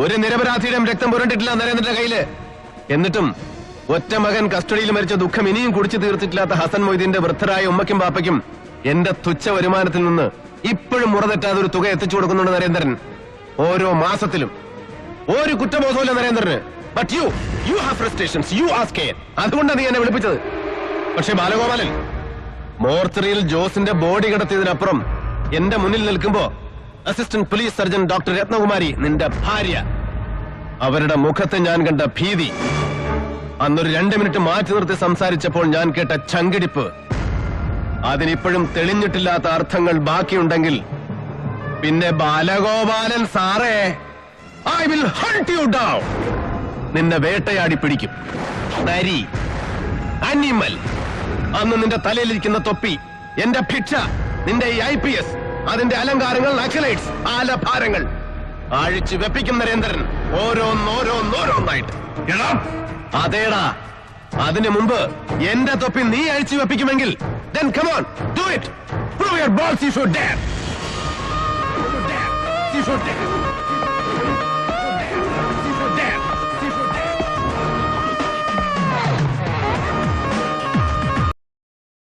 ഒരു നിരപരാധിയുടെയും രക്തം പുരണ്ടിട്ടില്ല നരേന്ദ്രന്റെ കയ്യില്. എന്നിട്ടും ഒറ്റ മകൻ കസ്റ്റഡിയിൽ മരിച്ച ദുഃഖം ഇനിയും കുടിച്ചു തീർത്തിട്ടില്ലാത്ത ഹസൻ മൊയ്തീന്റെ വൃദ്ധരായ ഉമ്മയ്ക്കും പാപ്പയ്ക്കും എന്റെ തുച്ഛ വരുമാനത്തിൽ നിന്ന് ഇപ്പോഴും മുറതെറ്റാതെ ഒരു തുക എത്തിച്ചു കൊടുക്കുന്നുണ്ട് നരേന്ദ്രൻ. ഓരോ മാസത്തിലും. ഒരു കുറ്റബോധമില്ല നരേന്ദ്രന്. But you have frustrations, you are scared. അതുകൊണ്ടാണ് നീ എന്നെ വിളിപ്പിച്ചത്. പക്ഷേ ബാലഗോപാലൻ, മോർച്ചറിയിൽ ജോസിന്റെ ബോഡി കിടത്തിയതിനപ്പുറം എന്റെ മുന്നിൽ നിൽക്കുമ്പോ assistant police surgeon doctor Ratnakumari, നിന്റെ ഭാര്യ, അവരുടെ മുഖത്ത് ഞാൻ കണ്ട ഭീതി, അന്നൊരു 2 മിനിറ്റ് മാറ്റി നിർത്തി സംസാരിച്ചപ്പോൾ ഞാൻ കേട്ട ചങ്കിടിപ്പ്, അതിനിപ്പോഴും തെളിഞ്ഞിട്ടില്ലാത്ത അർത്ഥങ്ങൾ ബാക്കിയുണ്ടെങ്കിൽ പിന്നെ ബാലഗോപാലൻ സാറേ, I will hunt you down. നിന്നെ വേട്ടയാടി പിടിക്കും. നരി, അനിമൽ. അന്ന് നിന്റെ തലയിലിരിക്കുന്ന തൊപ്പി, എന്റെ ഭിക്ഷ, നിന്റെ IPS, അതിന്റെ അലങ്കാരങ്ങൾ, നക്സലൈറ്റ്സ്, ആലഭാരങ്ങൾ അഴിച്ചു വെപ്പിക്കും നരേന്ദ്രൻ, ഓരോന്നോരോന്നോരോന്നായിട്ട്. അതേടാ, അതിനു മുമ്പ് എന്റെ തൊപ്പി നീ അഴിച്ചു വെപ്പിക്കുമെങ്കിൽ then come on, do it. Prove your balls, you should dare. You should dare.